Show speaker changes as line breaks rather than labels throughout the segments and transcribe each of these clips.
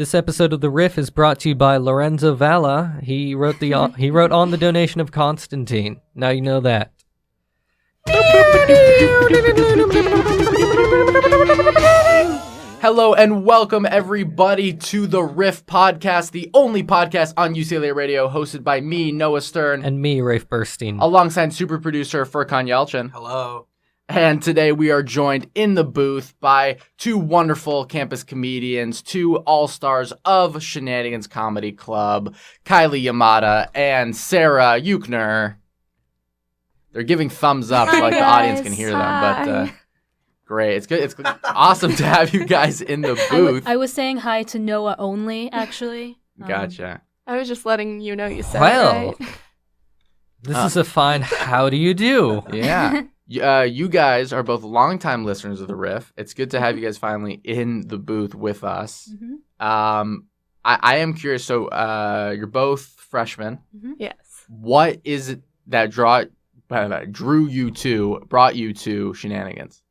This episode of the Riff is brought to you by Lorenzo Valla. He wrote on the donation of Constantine. Now you know that.
Hello and welcome everybody to the Riff podcast, the only podcast on UCLA radio hosted by me, Noah Stern.
And me, Rafe Burstein.
Alongside super producer Furkan Yelchin.
Hello.
And today we are joined in the booth by two wonderful campus comedians, two all-stars of Shenanigans Comedy Club, Kylie Yamada and Sarah Euchner. They're giving thumbs up so like the audience can hear them, but great. It's good. It's awesome to have you guys in the booth.
I was saying hi to Noah only, actually.
Gotcha.
I was just letting you know you said
well,
it right.
This is a fine how do you do?
Yeah. You guys are both longtime listeners of the Riff. It's good to have you guys finally in the booth with us.
Mm-hmm.
I am curious. So you're both freshmen.
Mm-hmm.
Yes.
What is it that brought you to Shenanigans?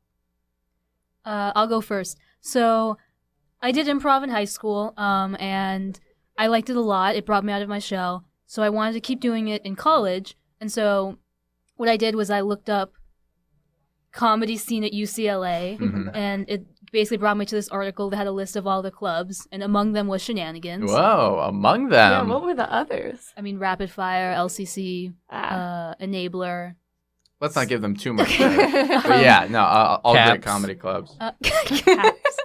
I'll go first. So I did improv in high school, and I liked it a lot. It brought me out of my shell. So I wanted to keep doing it in college. And so what I did was I looked up comedy scene at UCLA, and it basically brought me to this article that had a list of all the clubs, and among them was Shenanigans.
Whoa, among them.
Yeah, what were the others?
I mean, Rapid Fire, LCC, Enabler.
Let's not give them too much credit. But yeah, no, all great
Caps.
comedy clubs.
Caps.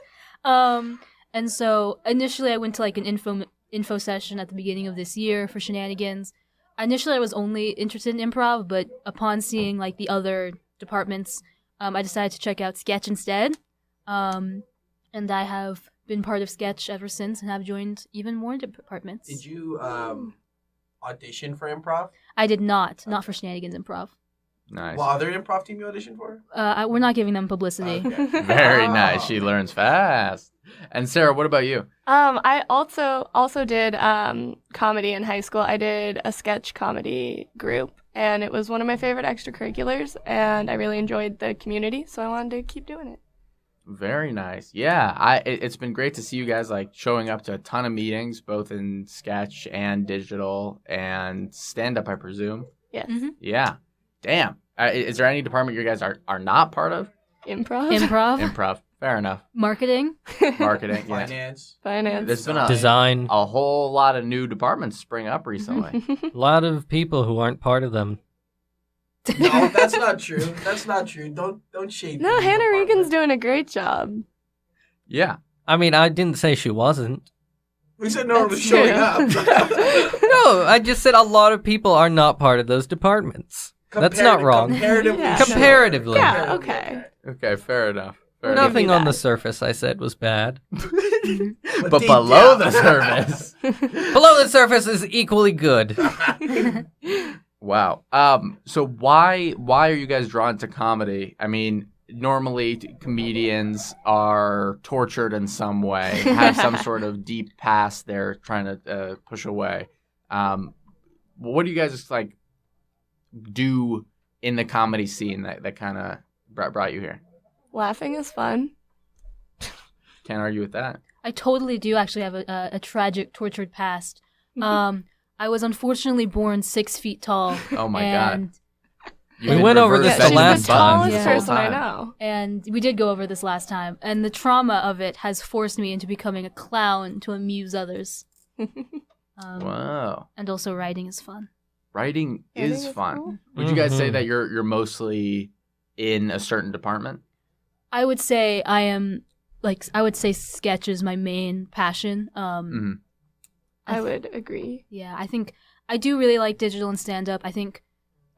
And so initially I went to like an info session at the beginning of this year for Shenanigans. Initially I was only interested in improv, but upon seeing like the other departments, I decided to check out sketch instead. And I have been part of sketch ever since and have joined even more departments.
Did you audition for improv?
I did not for Shenanigans Improv.
Nice.
What other improv team you auditioned for?
We're not giving them publicity.
Okay.
Very nice. She learns fast. And Sarah, what about you?
I also did comedy in high school. I did a sketch comedy group, and it was one of my favorite extracurriculars, and I really enjoyed the community, so I wanted to keep doing it.
Very nice. Yeah, it's been great to see you guys like showing up to a ton of meetings, both in sketch and digital and stand-up, I presume.
Yes.
Mm-hmm.
Yeah. Damn. Is there any department you guys are not part of?
Improv.
Improv. Fair enough.
Marketing.
Marketing. Yeah.
Finance.
There's been
Design.
a whole lot of new departments spring up recently.
A lot of people who aren't part of them.
No, that's not true. That's not true. Don't shade.
No,
the
Hannah
department.
Regan's doing a great job.
Yeah.
I mean, I didn't say she wasn't.
We said no one was
That's
showing
true.
up.
No, I just said a lot of people are not part of those departments. That's not wrong.
Comparatively.
Yeah.
sure.
Comparatively.
Yeah, okay.
Okay, fair enough.
Nothing on the
that.
surface I said was bad.
But
deep
below
down.
the surface.
Below the surface is equally good.
Wow. So why are you guys drawn to comedy? I mean, normally comedians are tortured in some way, have some sort of deep past they're trying to push away. What do you guys like do in the comedy scene that kind of brought you here?
Laughing is fun.
Can't argue with that.
I totally do actually have a tragic, tortured past. I was unfortunately born 6 feet tall.
Oh my
and,
god.
We went over this the last time.
She's the tallest person I know.
And we did go over this last time. And the trauma of it has forced me into becoming a clown to amuse others.
Wow.
And also writing is fun.
Writing is fun.
Cool.
Would you guys say that you're mostly in a certain department?
I would say I would say sketch is my main passion.
I would agree.
Yeah, I think I do really like digital and stand-up. I think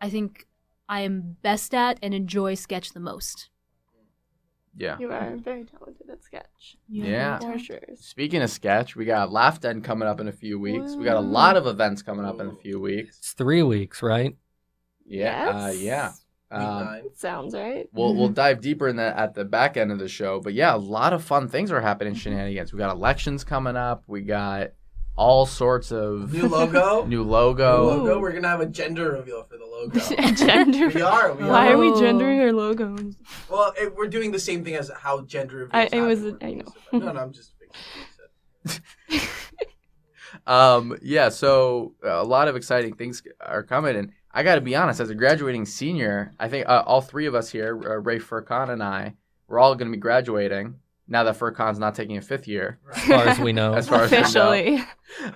I am best at and enjoy sketch the most.
Yeah.
You are very talented at sketch.
Yeah.
For sure.
Speaking of sketch, we got Laugh Den coming up in a few weeks. We got a lot of events coming up in a few weeks.
It's 3 weeks, right?
Yeah.
Yes.
Yeah.
Sounds right.
We'll dive deeper in that at the back end of the show. But yeah, a lot of fun things are happening in Shenanigans. We got elections coming up. We got all sorts of
New logo.
new logo.
We're gonna have a gender reveal for the logo.
Gender.
We are.
Why are we gendering our logos?
Well, we're doing the same thing as how gender reveals.
I
happen.
know.
No, I'm just.
Yeah, so a lot of exciting things are coming, and I got to be honest, as a graduating senior, I think all three of us here, Ray, Furkan, and I, we're all going to be graduating now that Furkan's not taking a fifth year.
As far as we know.
As far as we know.
Officially.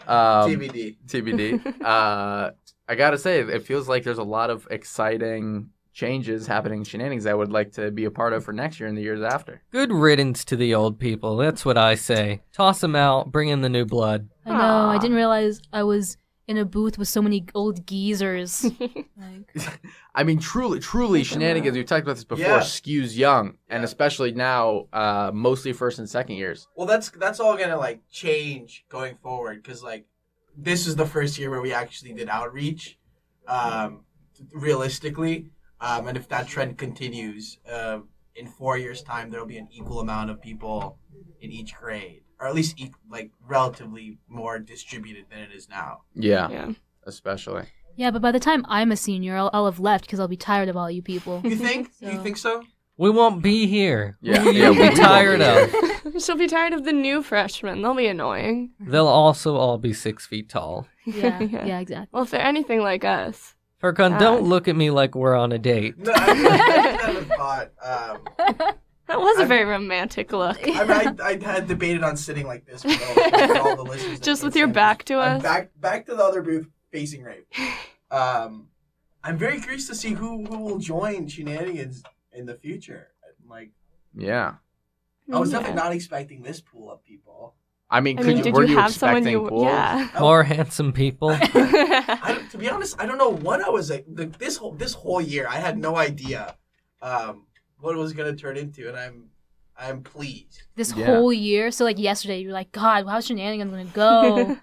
TBD.
I got to say, it feels like there's a lot of exciting changes happening in Shenanigans I would like to be a part of for next year and the years after.
Good riddance to the old people. That's what I say. Toss them out. Bring in the new blood.
I know. I didn't realize I was in a booth with so many old geezers.
I mean, truly, Shenanigans, we've talked about this before,
Yeah.
skews young, and especially now, mostly first and second years.
Well, that's all gonna like change going forward because like this is the first year where we actually did outreach, realistically, and if that trend continues, in 4 years' time there'll be an equal amount of people in each grade, or at least like relatively more distributed than it is now.
Yeah. Especially.
Yeah, but by the time I'm a senior, I'll have left because I'll be tired of all you people.
You think?
So-
You think so?
We won't be here.
Yeah,
Who
yeah,
you'll
we
be tired
won't
of.
She'll be tired of the new freshmen. They'll be annoying.
They'll also all be 6 feet tall.
Yeah,
Yeah.
yeah, exactly.
Well, if they're anything like us.
Furkan, don't look at me like we're on a date.
No, I never thought.
That was a
I'm-
very romantic look.
I mean, I had debated on sitting like this with all the listeners. that
Just
can't
with your
stand
back to
I'm
us?
back to the other booth facing Rafe. I'm very curious to see who will join Shenanigans in the future. Like,
Yeah.
I was definitely not expecting this pool of people.
I mean,
did
were
you
you
have someone
expecting
you...
pools?
Yeah.
More handsome people.
To be honest, I don't know what I was like. This whole year, I had no idea what it was gonna turn into, and I'm pleased.
This
Yeah.
whole year, so like yesterday, you're like, God, how's Shenanigans gonna go?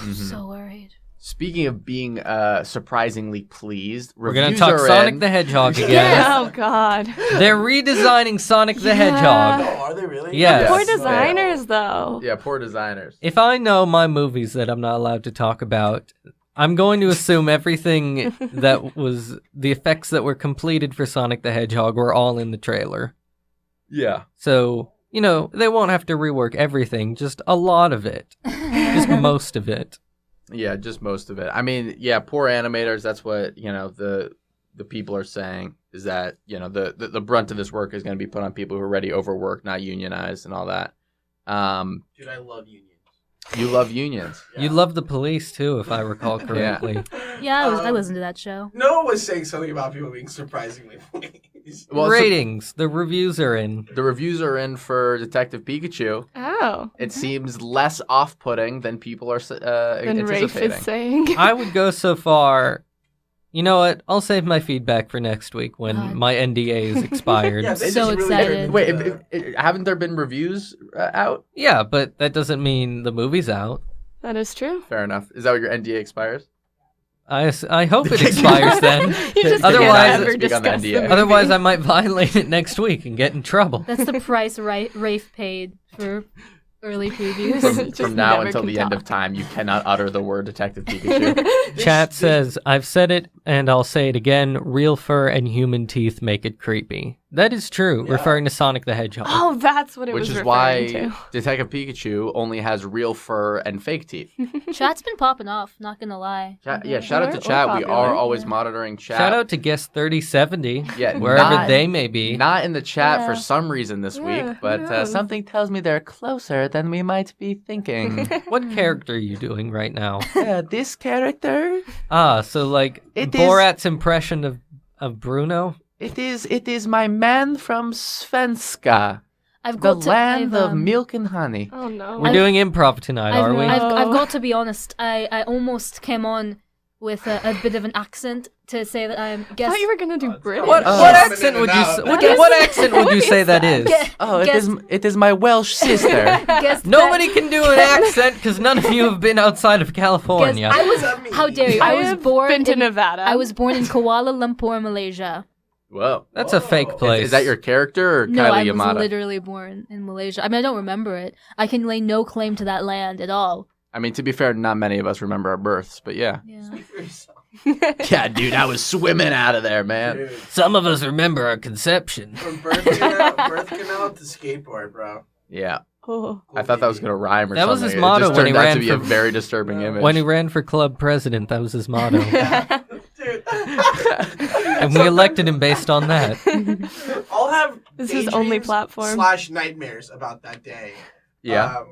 Mhm.
So worried.
Speaking of being surprisingly pleased,
We're going to
reviews
talk
are
Sonic
in.
the Hedgehog again.
Yeah.
Oh, God.
They're redesigning Sonic the
Yeah.
Hedgehog.
Oh, are they really?
Yes.
Poor
Yes.
designers, though.
Yeah, poor designers.
If I know my movies that I'm not allowed to talk about, I'm going to assume everything that was the effects that were completed for Sonic the Hedgehog were all in the trailer.
Yeah.
So, they won't have to rework everything, just a lot of it. Just most of it.
Yeah, just most of it. I mean, yeah, poor animators. That's what the people are saying is that the brunt of this work is going to be put on people who are already overworked, not unionized, and all that.
Dude, I love unions.
You love unions.
Yeah.
You love the police too, if I recall correctly.
Yeah, I listened to that show.
Noah was saying something about people being surprisingly pleased.
Well,
Ratings. The reviews are in.
the reviews are in for Detective Pikachu.
Oh.
It seems less off-putting than people are
Then Rafe
anticipating.
is saying.
I would go so far. You know what? I'll save my feedback for next week when
God.
my NDA is expired.
Yeah, they
So
just really
excited.
turned
Wait,
into
haven't there been reviews out?
Yeah, but that doesn't mean the movie's out.
That is true.
Fair enough. Is that what your NDA expires?
I hope it expires then.
You just
Otherwise-
can't ever
Speak on the
discuss
NDA.
the movie.
Otherwise, I might violate it next week and get in trouble.
That's the price Rafe paid for early previews.
From
Just
now
never
until
can
the end of
talk.
time, you cannot utter the word Detective Pikachu.
Chat says, I've said it and I'll say it again, real fur and human teeth make it creepy. That is true,
Yeah.
referring to Sonic the Hedgehog.
Oh, that's what it
Which
was
is
referring
why
to.
Detective Pikachu only has real fur and fake teeth.
Chat's been popping off, not gonna lie.
Shout out to
We're
chat. We
popular.
are always
Yeah.
monitoring chat.
Shout out to guest 3070,
Yeah,
wherever
not-
they may be.
Not in the chat for
Yeah.
some reason this
Yeah,
week, but
who knows?
something tells me they're closer than we might be thinking.
What character are you doing right now?
This character,
So like
It is-
Borat's impression of Bruno?
it is my man from Svenska,
I've
the
got to,
land
I've,
of milk and honey.
Oh, no.
We're doing improv tonight, are we?
I've got to be honest. I almost came on with a bit of an accent to say that I'm
I
guess.
thought you were going to do British.
What
Oh.
accent would you say? What accent would you say that is?
Oh,
Guess-
it is my Welsh sister.
guess
Nobody
that-
can do an accent because none of you have been outside of California.
I was.
that mean?
How dare you? I was
have
born
been to
in
Nevada.
I was born in Kuala Lumpur, Malaysia.
Whoa.
That's a fake place.
Is that your character or
No,
Kylie
I was
Yamada?
literally born in Malaysia. I mean, I don't remember it. I can lay no claim to that land at all.
I mean, to be fair, not many of us remember our births, but yeah.
Yeah.
Speak for yourself.
Yeah, dude, I was swimming out of there, man.
Dude,
Some of us remember our conception.
from birth canal to skateboard, bro.
Yeah.
Oh.
I thought that was going to rhyme or
That was
something.
his motto
It just
when he
turned out
ran
to be a
for-
very disturbing image.
When he ran for club president, that was his motto.
Dude.
And we elected him based on that.
I'll have
This is his only
daydreams
platform.
/ nightmares about that day.
Yeah.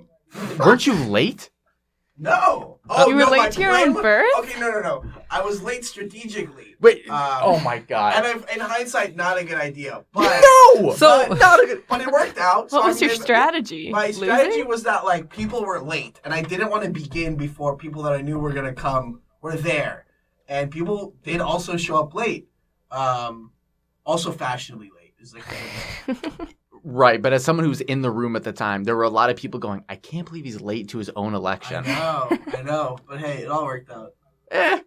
Weren't you late?
No.
You were
no,
late
my
to your
plan
own
was-
birth?
Okay, no. I was late strategically.
Wait.
Um,
Oh my god.
And in hindsight, not a good idea. But
No.
So-
not a good.
but it worked out. So
What was
I
your
mean,
strategy?
My strategy
Losing?
was that like people were late, and I didn't want to begin before people that I knew were gonna come were there, and people did also show up late, also fashionably late. Is like
Right, but as someone who was in the room at the time, there were a lot of people going, "I can't believe he's late to his own election."
I know, but hey, it all worked out.
Eh.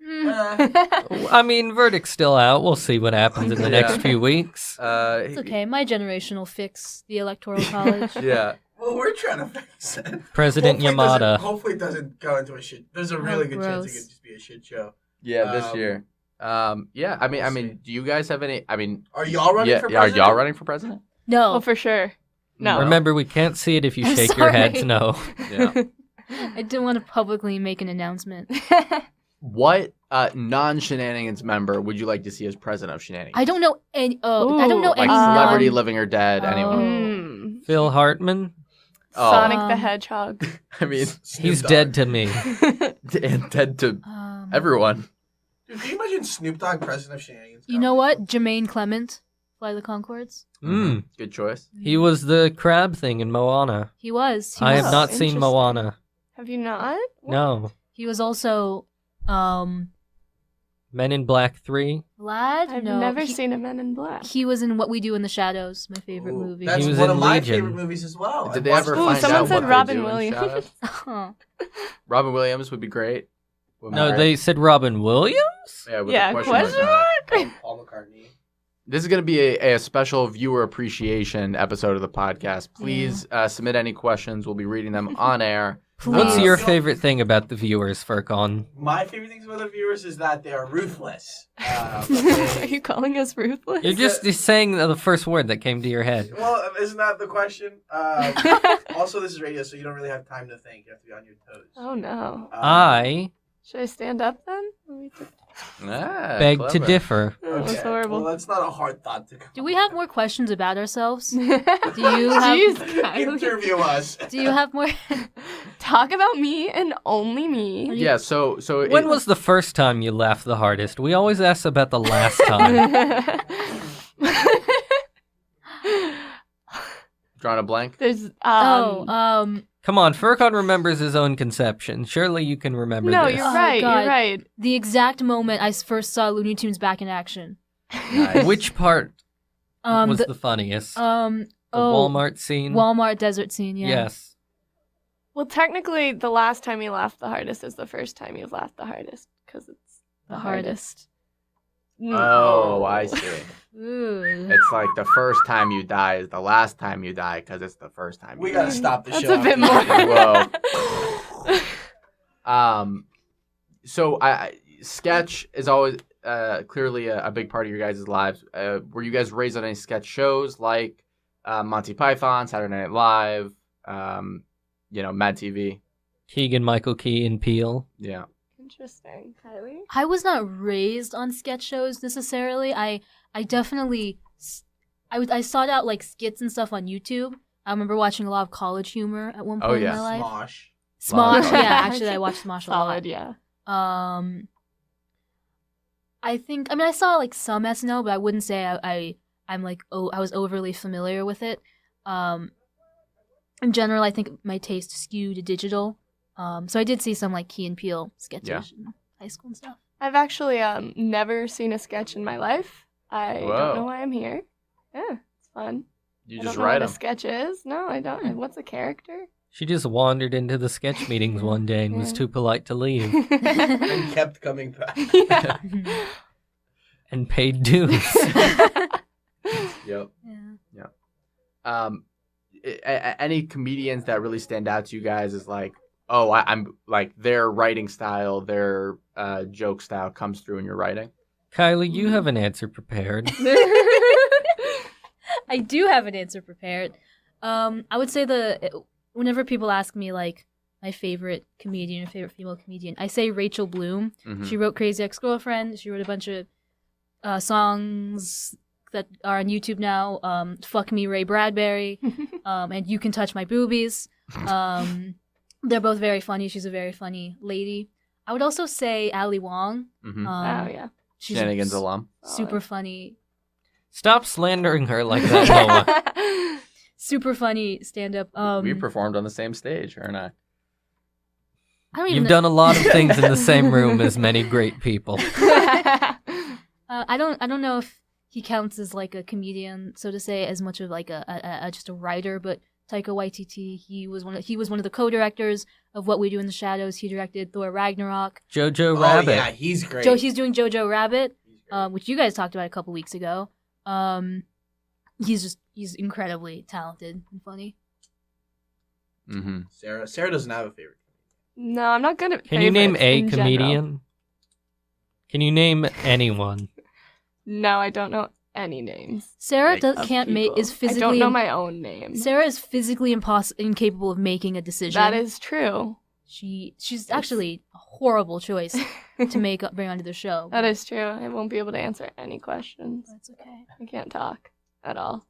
I mean, verdict's still out. We'll see what happens in the
Yeah.
next few weeks.
It's okay. My generation will fix the electoral college.
Yeah.
Well, we're trying to fix it.
President Yamada.
Hopefully, it doesn't go into a shit. There's a really good chance it
gross.
could just be a shit show.
Yeah, this
Um,
year. Yeah, I
we'll
mean, do you guys have any? I mean,
Are y'all running
yeah,
for
are
president?
y'all running for president?
No.
Oh, for sure. No.
Remember, we can't see it if you
I'm
shake your heads
sorry.
no.
Yeah.
I didn't want to publicly make an announcement.
What non-Shenanigans member would you like to see as president of Shenanigans?
I don't know any. I don't know
like
any
celebrity,
non-
living or dead, anyone.
Mm.
Phil Hartman,
Oh,
Sonic the
Um,
Hedgehog.
I mean,
he's dead to me.
and dead to
Um,
everyone.
Dude, can you imagine Snoop Dogg president of Shenanigans?
You know what? Jermaine Clement, Fly the Concords.
Mm.
Good choice.
He was the crab thing in Moana.
He was.
I have
was.
not seen
Interesting.
Moana.
Have you not?
No.
He was also
Men in Black 3.
Lad.
I've
no,
never
he,
seen a Men in Black.
He was in What We Do in the Shadows, my favorite
Ooh,
movie.
That's
He was
one
in
of my
Legion.
favorite movies as well.
Did
I
they
watched
ever
it.
Ooh,
find
someone
out
said
what
Robin
they do in
Williams.
Shadows?
Huh.
Robin Williams would be great. With
No,
Mara.
they said Robin Williams?
Yeah, with
Yeah,
the
question
on it.
mark?
Paul McCartney.
This is going to be a special viewer appreciation episode of the podcast. Please submit any questions. We'll be reading them on air.
What's
Please.
your favorite thing about the viewers, Furcon?
My favorite things about the viewers is that they are ruthless.
Are you calling us ruthless?
You're just saying the first word that came to your head.
Well, isn't that the question? Also, this is radio, so you don't really have time to think. You have to be on your toes.
Oh no.
I
Should I stand up then? Let me take-
beg to
clever.
differ.
Oh, that's horrible.
Well, that's not a hard thought to come.
Do we have more questions about ourselves?
Do
you have-
Interview us.
Do you have more?
Talk about me and only me?
Yeah, so
When was the first time you laughed the hardest? We always ask about the last time.
drawing a blank?
There's
Come on, Furcon remembers his own conception. Surely you can remember
no,
this.
you're
Oh,
right.
God.
You're right.
the exact moment I first saw Looney Tunes back in action.
Nice.
Which part was
The-
the funniest?
the
The Walmart scene?
Walmart desert scene. Yeah.
Yes.
Well, technically, the last time you laughed the hardest is the first time you've laughed the hardest because it's
The hardest.
Oh, I see.
Ooh.
It's like the first time you die is the last time you die because it's the first time.
We
you
gotta
die.
stop the
That's
show.
a bit
after
more.
Whoa. So sketch is always clearly a big part of your guys' lives. Were you guys raised on any sketch shows like Monty Python, Saturday Night Live, Mad TV?
Keegan Michael Key and Peele.
Yeah.
Interesting, Kylie.
I was not raised on sketch shows necessarily. I definitely I sought out like skits and stuff on YouTube. I remember watching a lot of College Humor at one
Oh,
point
yeah.
in my life.
Smosh.
Smosh,
Smosh.
yeah. Actually, I watched Smosh a lot.
Solid, yeah.
I saw like some SNL, but I wouldn't say I was overly familiar with it. In general, I think my taste skewed to digital. So I did see some like Key and Peele sketches
Yeah.
in high school and stuff.
I've actually never seen a sketch in my life. I
Whoa.
don't know why I'm here. Yeah, it's fun.
You
I
just
don't know
write
what a
them.
sketch is. No, I don't.
Hmm.
What's a character?
She just wandered into the sketch meetings one day and was
Yeah.
too polite to leave
And kept coming back.
Yeah.
and paid dues.
Yep.
Yeah.
Any comedians that really stand out to you guys is like, oh, I'm like their writing style, their joke style comes through in your writing.
Kylie, you have an answer prepared.
I do have an answer prepared. I would say whenever people ask me like my favorite comedian or favorite female comedian, I say Rachel Bloom.
Mhm.
She wrote Crazy Ex-Girlfriend. She wrote a bunch of songs that are on YouTube now. Fuck Me, Ray Bradbury, and You Can Touch My Boobies. They're both very funny. She's a very funny lady. I would also say Ali Wong.
Mhm.
Oh yeah.
She's
Shenanigans alum.
super funny.
Stop slandering her like that, Noah.
Super funny stand-up.
We performed on the same stage, her and I.
I don't even
You've
know.
done a lot of things in the same room as many great people.
I don't know if he counts as like a comedian, so to say, as much of like a just a writer. But Taika Waititi, he was one of the co-directors of What We Do in the Shadows. He directed Thor Ragnarok.
Jojo
Oh
Rabbit.
yeah, he's great.
He's doing Jojo Rabbit, which you guys talked about a couple weeks ago. He's incredibly talented and funny.
Mm-hmm.
Sarah doesn't have a favorite.
No, I'm not good at
Can you name
favorites
a
in
comedian?
general.
Can you name anyone?
No, I don't know any names.
Sarah
Of
can't make
people.
is physically.
I don't know my own name.
Sarah is physically incapable of making a decision.
That is true.
She's actually a horrible choice to bring onto the show.
That is true. I won't be able to answer any questions.
That's okay.
I can't talk at all.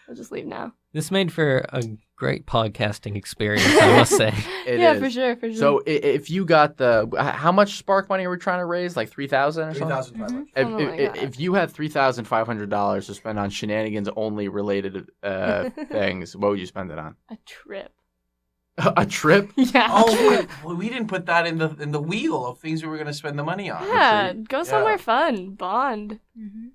I'll just leave now.
This made for a great podcasting experience, I must say.
It
yeah,
is.
for sure, for sure.
So if you got how much Spark money are we trying to raise? Like 3,000 or something?
3,500.
Oh my God.
If you had $3,500 to spend on shenanigans only related things, what would you spend it on?
a trip.
A trip?
Yeah.
Oh, we didn't put that in the wheel of things we were going to spend the money on.
Yeah, go somewhere fun. Bond.
Mm-hmm.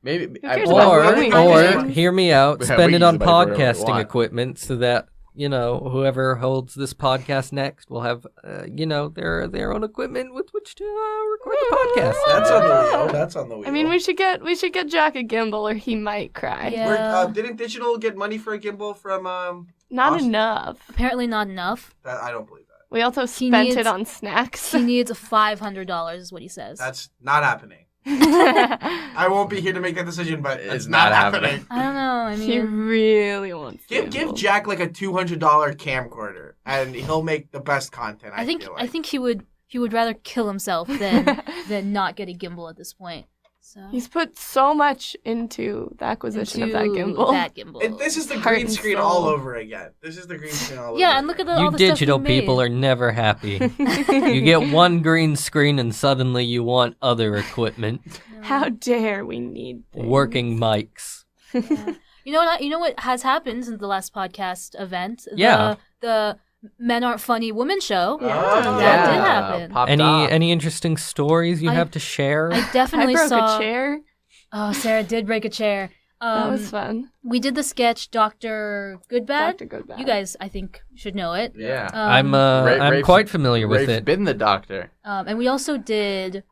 Maybe.
Who cares about
Or
going
or
on?
hear me out,
Yeah,
spend
we
it
use
on
the money for whatever we
podcasting
want.
equipment so that, whoever holds this podcast next will have, their own equipment with which to record the podcast.
That's on the wheel. That's on the wheel.
I mean, we should get Jack a gimbal, or he might cry.
Yeah.
Didn't Digital get money for a gimbal from?
Not
Awesome.
enough.
Apparently not enough.
I don't believe that.
We also
He
spent
needs-
it on snacks.
He needs $500, is what he says.
That's not happening. I won't be here to make that decision, but
It's
it's not
not
happening.
I don't know. I
he
mean,
really wants.
Give
gimbal.
Jack like a $200 camcorder, and he'll make the best content. I feel like.
I think he would rather kill himself than not get a gimbal at this point. So
He's put so much into the acquisition of that gimbal.
And this is the
Heart
green
and
screen
soul.
all over again. This is the green screen all over.
Yeah, and look at all
You
the
digital
stuff we
people
made.
are never happy. You get one green screen and suddenly you want other equipment,
How dare we need things.
working mics.
Yeah. You know what has happened since the last podcast event?
Yeah.
The Men Aren't Funny Women show.
Yeah.
That did happen.
Popped
Any
off.
any interesting stories you
I-
have to share?
I definitely
I broke
saw.
a chair.
Oh, Sarah did break a chair.
That was fun.
We did the sketch Dr. Goodbad.
Dr. Goodbad.
You guys, I think, should know it.
Yeah.
I'm
Rafe's-
quite familiar with
Rafe's
it.
been the doctor.
And we also did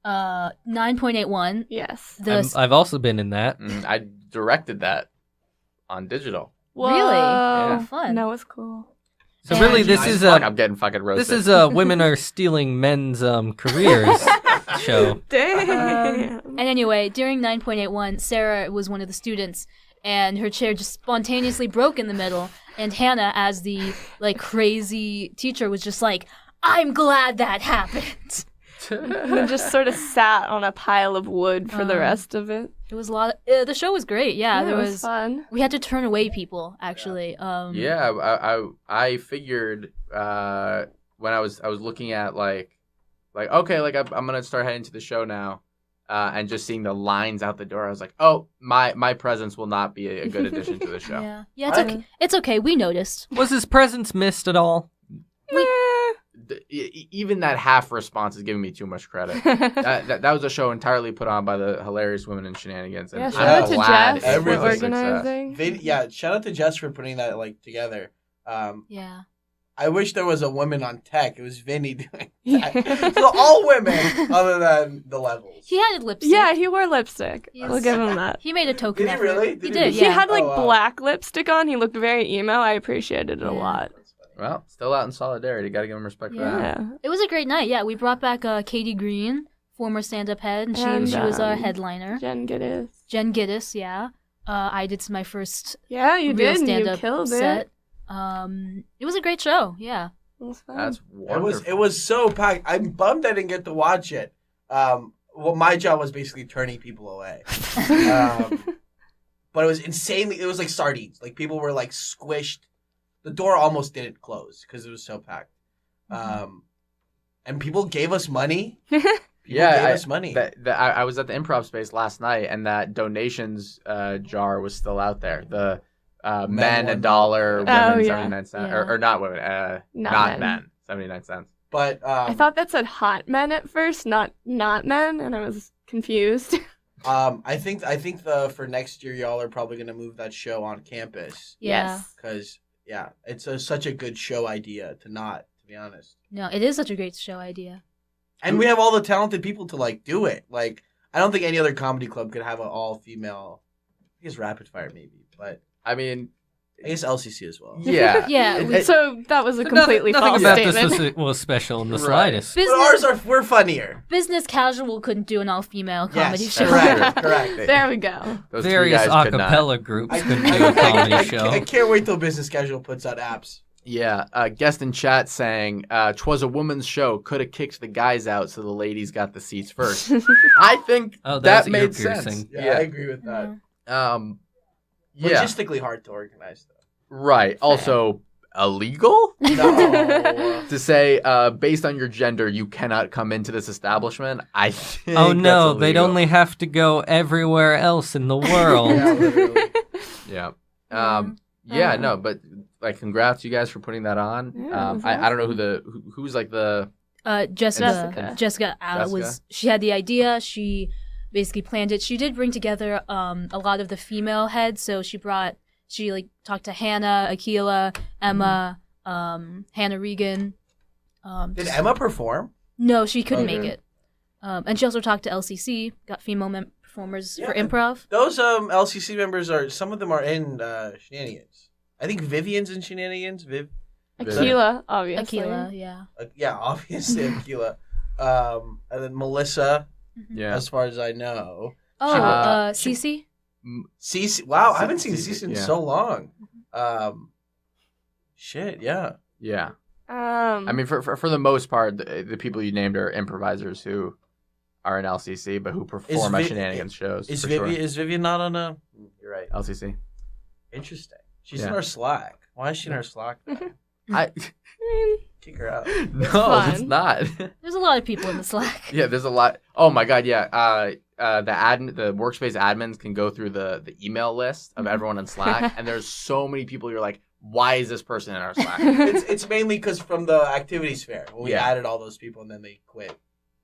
9.81.
Yes.
I've also been in that.
I directed that on digital.
Really?
Whoa.
Oh, fun.
That was cool.
So
And-
really, this
Nice
is
Fuck,
a
I'm getting fucking roasted.
this is a women are stealing men's careers show.
Damn.
And anyway, during 9.81, Sarah was one of the students, and her chair just spontaneously broke in the middle. And Hannah, as the crazy teacher, was just like, "I'm glad that happened."
And then just sort of sat on a pile of wood for the rest of it.
It was a lot. The show was great. Yeah, there
it
was.
fun.
We had to turn away people actually.
Yeah, I figured when I was looking at I'm gonna start heading to the show now, and just seeing the lines out the door, I was like, oh, my presence will not be a good addition to the show.
Yeah. It's okay. It's okay. We noticed.
Was his presence missed at all?
Even that half response is giving me too much credit. that was a show entirely put on by the hilarious women in Shenanigans. And
Yeah,
I'm
shout out to
glad
Jess
it
for
was a success.
organizing.
Shout out to Jess for putting that together.
Yeah.
I wish there was a woman on tech. It was Vinny doing that. So all women, other than the levels.
He had lipstick.
Yeah, he wore lipstick.
Yes.
We'll give him that.
He made a token
Did he
effort.
really?
He
Did
did.
he?
He
Yeah.
had
Oh, wow.
black lipstick on. He looked very emo. I appreciated it a
Yeah.
lot.
Well, still out in solidarity. Got to give him respect for that.
Yeah.
It was a great night. Yeah, we brought back Katie Green, former stand-up head, and
And,
she was our headliner.
Jen Giddis.
Jen Giddis, yeah. I did my first
Yeah, you
real
did. You
stand-up
killed
set.
it.
It was a great show. Yeah.
It was fun.
That's wonderful.
It was so packed. I'm bummed I didn't get to watch it. Well, my job was basically turning people away. But it was insanely. It was like sardines. Like people were like squished. The door almost didn't close because it was so packed. And people gave us money. People gave us money.
I was at the improv space last night, and that donations jar was still out there. The men $1, women 79 cents,
Yeah.
or not women, not men 79 cents.
But
I thought that said hot men at first, not men, and I was confused.
I think for next year y'all are probably gonna move that show on campus.
Yeah.
Because it's such a good show idea to be honest.
No, it is such a great show idea.
And we have all the talented people to like do it. Like I don't think any other comedy club could have an all female. I guess Rapid Fire maybe, but
I mean,
I guess LCC as well.
yeah,
Yeah.
So that was a completely
nothing
false
about
statement.
this was special in the
Right.
slightest.
But ours we're funnier.
Business Casual couldn't do an all-female comedy
Yes,
show.
correct.
There we go.
Those three
Various
guys could not.
acapella groups could do a comedy show.
I can't wait till Business Casual puts out apps.
Yeah, guest in chat saying, "'Twas a woman's show. Could have kicked the guys out so the ladies got the seats first." I think
Oh,
that
that's ear
made
piercing.
sense.
Yeah, I agree with that.
Yeah.
Logistically hard to organize though.
Right. Also, illegal
No.
to say, based on your gender, you cannot come into this establishment. I think
Oh no,
that's
they'd
illegal.
only have to go everywhere else in the world.
Yeah, literally.
Yeah. Yeah. No, but like, congrats you guys for putting that on.
Yeah, it was
I don't know who's like the
Jessica
Jessica.
was she had the idea. She basically planned it. She did bring together a lot of the female heads. So she talked to Hannah, Akila, Emma, Hannah Regan.
Did Emma perform?
No, she couldn't
Okay.
make it. And she also talked to LCC, got female performers for
Yeah.
improv.
Those LCC members some of them are in Shenanigans. I think Vivian's in Shenanigans.
Aquila, obviously.
Akila, yeah.
Yeah, obviously Aquila. And then Melissa,
yeah.
as far as I know.
Oh,
she-
Cece?
Cece. Wow, I haven't seen
Cece,
Cece in
yeah.
so long. Shit, yeah.
Yeah. I mean, for the most part, the people you named are improvisers who are in LCC, but who perform at Shenanigans shows.
Is
for
Vivian not on a? You're right.
sure. LCC.
Interesting. She's
Yeah.
in our Slack. Why is she in our Slack?
I
Kick her out.
no,
fun.
it's not.
There's a lot of people in the Slack.
Yeah, there's a lot. Oh my god, yeah. The workspace admins can go through the email list of everyone in Slack, and there's so many people. You're like, why is this person in our Slack?
It's mainly because from the activities fair when we
Yeah.
added all those people and then they quit.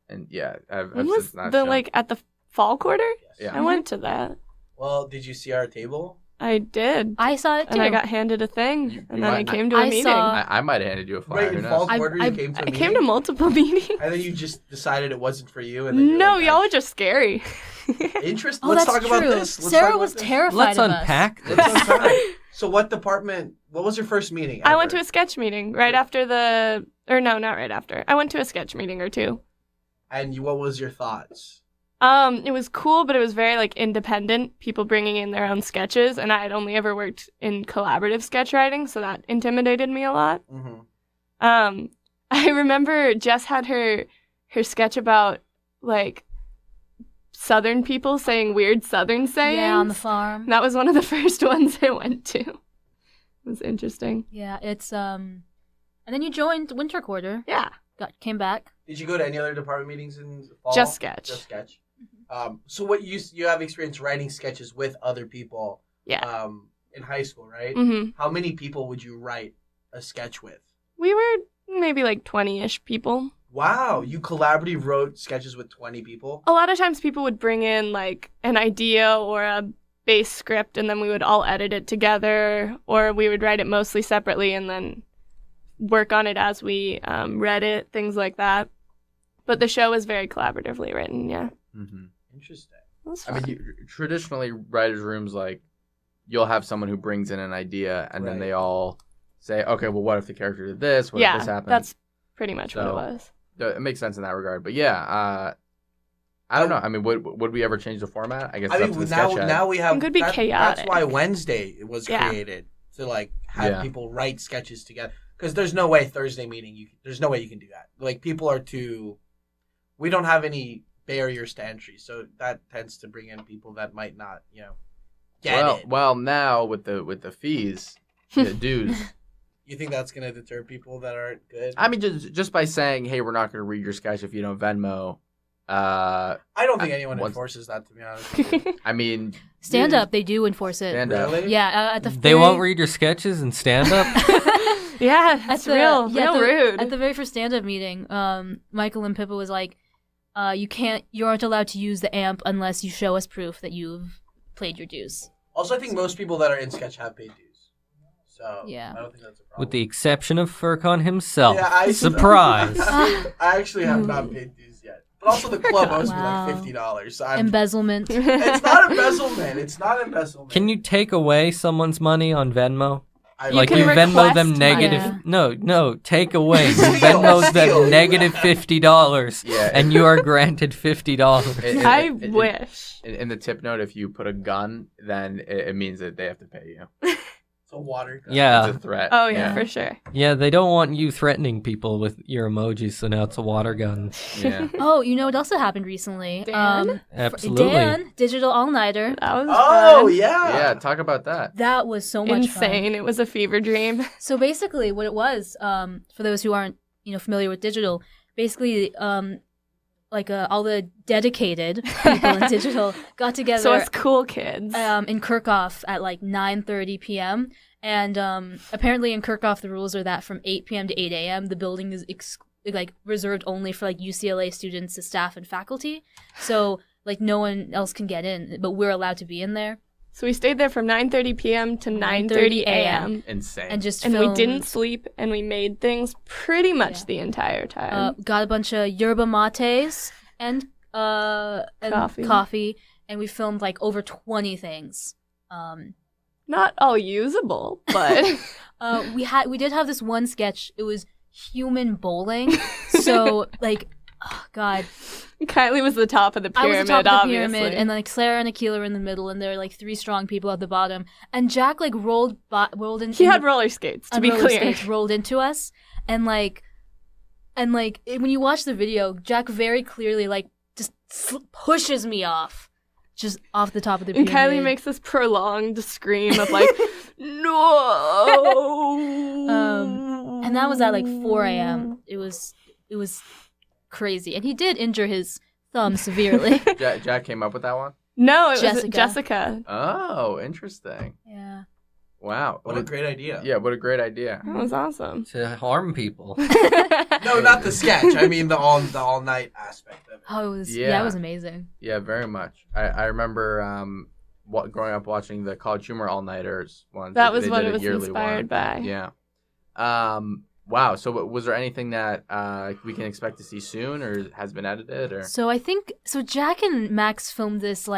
And yeah, I've
When was
since not
the
shown.
at the fall quarter?
Yeah.
I went to that.
Well, did you see our table?
I did.
I saw it too.
And I got handed a thing,
You
and then I
might-
came to a
I
meeting.
saw-
I might have handed you a flyer.
Right
Who
in
knows?
fall
I-
quarter,
I-
you came to a
I
meeting?
came to multiple meetings.
And then you just decided it wasn't for you. And then you're
No,
like,
y'all are just scary.
Interesting.
Oh,
Let's
that's
talk about
true.
this. Let's
Sarah
talk
was
about this.
terrified
Let's
of us.
unpack this.
Let's unpack. So what department? What was your first meeting?
I went to
ever?
a sketch meeting right after no, not right after. I went to a sketch meeting or two.
And what was your thoughts?
It was cool, but it was very like independent, people bringing in their own sketches, and I had only ever worked in collaborative sketch writing, so that intimidated me a lot.
Mm-hmm.
I remember Jess had her sketch about like Southern people saying weird Southern sayings.
Yeah, on the farm.
That was one of the first ones I went to. It was interesting.
Yeah, it's and then you joined winter quarter.
Yeah,
Came back.
Did you go to any other department meetings in the fall?
just sketch.
Just sketch. So what you have experience writing sketches with other people?
Yeah.
In high school, right?
hmm
How many people would you write a sketch with?
We were maybe like 20-ish people.
Wow, you collaboratively wrote sketches with 20 people?
A lot of times people would bring in like an idea or a base script, and then we would all edit it together, or we would write it mostly separately and then work on it as we read it, things like that. But the show was very collaboratively written, yeah.
Mm-hmm.
Interesting.
It was
I
fun.
mean, traditionally, writers' rooms, like, you'll have someone who brings in an idea, and then
Right.
they all say, okay, well, what if the character did this? What if
yeah,
this happened?
that's pretty much what it
So-
was.
It makes sense in that regard. But yeah, I don't know. I mean, would we ever change the format? I guess
I
it's up
mean,
to the sketch head.
now we have.
It could be
That's
chaotic.
why Wednesday was
Yeah.
created to have
Yeah.
people write sketches together. Because there's no way Thursday meeting. There's no way you can do that. Like people are too. We don't have any barriers to entry, so that tends to bring in people that might not, get it.
Well, now with the fees, the dues.
You think that's gonna deter people that aren't good?
I mean, just by saying, hey, we're not going to read your sketch if you don't Venmo.
I don't think anyone
once-
enforces that, to be honest with you.
I mean,
Stand up, they do enforce it.
stand up.
Really?
Yeah, at the
They
very-
won't read your sketches and stand up?
Yeah,
At
it's
the-
real
yeah,
rude.
At the very first stand-up meeting, Michael and Pippa was like, you aren't allowed to use the amp unless you show us proof that you've played your dues.
Also, I think most people that are in sketch have paid dues. So
Yeah.
I don't think that's a problem.
With the exception of Furcon himself.
Yeah, I-
Surprise.
I actually have not paid dues yet. But also the club owes me
Wow.
like $50. So
Embezzlement.
it's not embezzlement. It's not embezzlement.
Can you take away someone's money on Venmo?
I,
Like
can
you Venmo them
request
negative.
money.
No, take away. You
Steal,
Venmo
steal.
them negative $50,
Yeah.
and you are granted $50.
I wish.
In the tip note, if you put a gun, then it means that they have to pay you.
It's a water gun.
Yeah,
It's a threat.
Oh yeah, for sure.
yeah. They don't want you threatening people with your emojis, so now it's a water gun.
Yeah.
Oh, you know what also happened recently?
Dan?
Absolutely.
Dan, digital all-nighter.
That was
Oh,
fun.
yeah.
Yeah, talk about that.
That was so much fun.
Insane. It was a fever dream.
So basically, what it was, for those who aren't, familiar with digital, basically, all the dedicated people in digital got together.
So us cool kids.
In Kirchhoff at like 9:30 p.m. And apparently in Kirchhoff the rules are that from 8 p.m. to 8 a.m. the building is reserved only for like UCLA students, staff, and faculty. So like no one else can get in, but we're allowed to be in there.
So we stayed there from 9:30 p.m. to 9:30 a.m.
Insane.
And just
And we
filmed,
didn't sleep, and we made things pretty much
Yeah.
the entire time.
got a bunch of yerba mates and coffee, and we filmed like over 20 things.
Not all usable, but
We did have this one sketch. It was human bowling. So like, oh God,
Kylie was the top of the
I
pyramid,
was the top of the
obviously.
pyramid, and like Sarah and Akila were in the middle, and there were like three strong people at the bottom. And Jack like rolled in.
He had roller skates, to
on
be
roller
clear.
skates, rolled into us, and when you watch the video, Jack very clearly like just pushes me off. Just off the top of the
And
pyramid.
Kylie makes this prolonged scream of like, no.
And that was at like 4 a.m. It was crazy, and he did injure his thumb severely.
Jack came up with that one?
No, it was
Jessica.
Jessica.
Oh, interesting.
Yeah.
Wow.
What a great idea.
Yeah, what a great idea.
That was awesome.
To harm people.
No, not the sketch. I mean the all night aspect of it.
Oh, it was
Yeah.
it was amazing.
Yeah, very much. I remember growing up watching the College Humor All-Nighters ones.
That was
They
what
did
it
a
was
yearly
inspired
one.
by.
Yeah. Wow. So was there anything that we can expect to see soon or has been edited or?
So I think Jack and Max filmed this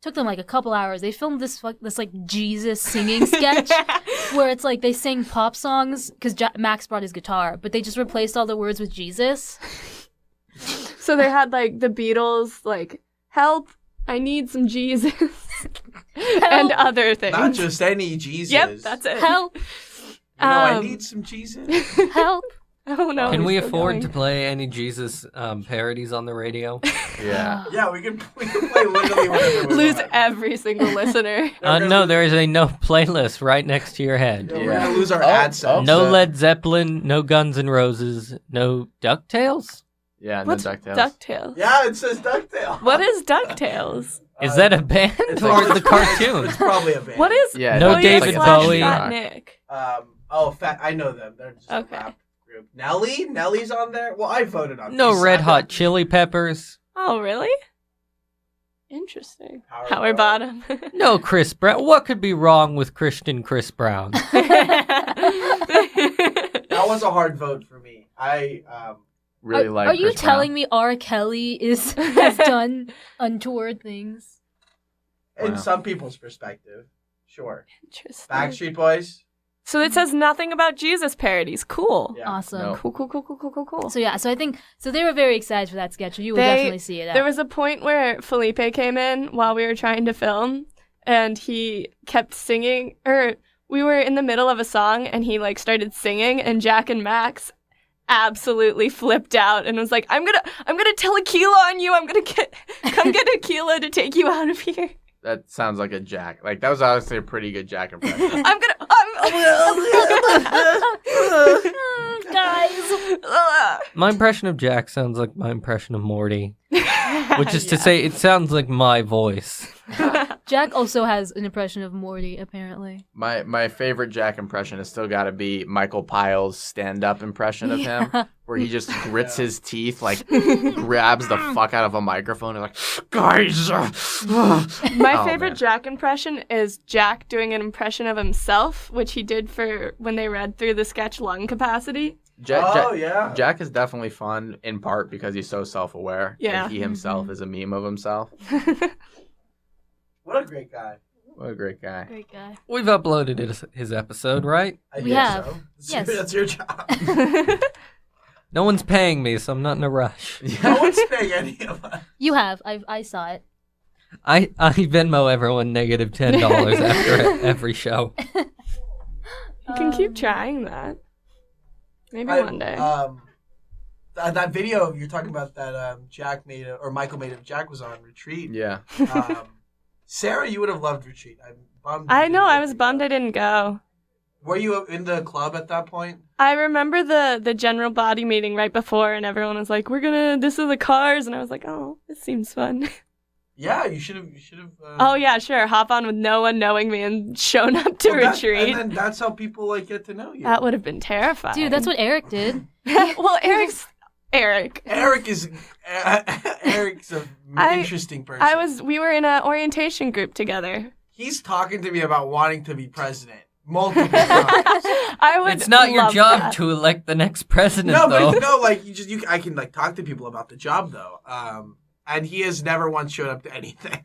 took them like a couple hours. They filmed this like Jesus singing sketch where it's like they sang pop songs because Max brought his guitar, but they just replaced all the words with Jesus.
So they had like the Beatles, like, help, I need some Jesus. And other things.
Not just any Jesus.
Yep, that's it.
Help!
I need some Jesus.
Help!
Oh no.
Can we
we're still
afford
going.
to play any Jesus parodies on the radio?
Yeah.
Yeah, we can play literally whatever we
lose
want.
every single listener?
No, there is a no playlist right next to your head.
Yeah, we're gonna lose our AdSense.
No
So-
Led Zeppelin, no Guns N' Roses, no DuckTales?
Yeah,
What's
no DuckTales.
DuckTales?
Yeah, it says DuckTales.
What is DuckTales?
Is that a band
It's
or
probably-
the cartoon?
It's probably a band.
What is
Yeah,
No
it's
David
like a
Bowie.
Fat
rock.
Nick?
I know them. They're just
Okay.
a rap group. Nelly's on there. Well, I voted on.
No
these.
Red
I
Hot
voted
Chili Peppers?
Oh, really? Interesting.
Power
Power bottom.
No Chris Brown. What could be wrong with Christian Chris Brown?
That was a hard vote for me. I
Really like.
Are you
Chris
telling
Brown.
me R. Kelly has done untoward things?
in
Wow.
some people's perspective, sure.
Interesting.
Backstreet Boys,
So it says nothing about Jesus parodies. Cool.
Yeah.
Awesome.
No.
Cool.
So yeah, so I think they were very excited for that sketch. You will definitely see it.
There was a point where Felipe came in while we were trying to film, and he kept singing, or we were in the middle of a song, and he like started singing, and Jack and Max absolutely flipped out and was like, I'm gonna tell Aquila on you. I'm gonna come get Aquila to take you out of here.
That sounds like a Jack. Like, that was honestly a pretty good Jack impression.
Guys.
My impression of Jack sounds like my impression of Morty, which is to say, it sounds like my voice.
Jack also has an impression of Morty, apparently.
My favorite Jack impression has still got to be Michael Pyle's stand-up impression of him, where he just grits his teeth, like grabs the fuck out of a microphone and like, guys.
My favorite Jack impression is Jack doing an impression of himself, which he did for when they read through the sketch Lung Capacity.
Yeah.
Jack is definitely fun in part because he's so self-aware.
Yeah.
And he himself is a meme of himself.
What a great guy.
What a great guy.
Great guy.
We've uploaded his episode, right?
I
We
guess
have.
So.
Yes.
That's your job.
No one's paying me, so I'm not in a rush.
No one's paying any of us.
You have. I saw it.
I Venmo everyone -$10 after every show.
You can keep trying that. Maybe one day.
That video you're talking about that Jack made, or Michael made of Jack was on Retreat.
Yeah.
Sarah, you would have loved Retreat. I'm bummed.
I know, I was bummed I didn't go.
Were you in the club at that point?
I remember the general body meeting right before, and everyone was like, this is the cars, and I was like, oh, this seems fun.
Yeah, you should have.
Oh, yeah, sure. Hop on with no one knowing me and shown up to Retreat.
And then that's how people like get to know you.
That would have been terrifying.
Dude, that's what Eric did.
Well, Eric.
Eric's an interesting person.
We were in an orientation group together.
He's talking to me about wanting to be president multiple times.
It's not your
love
job
that.
to elect the next president,
No,
though.
but no, like I can like talk to people about the job though. And he has never once showed up to anything.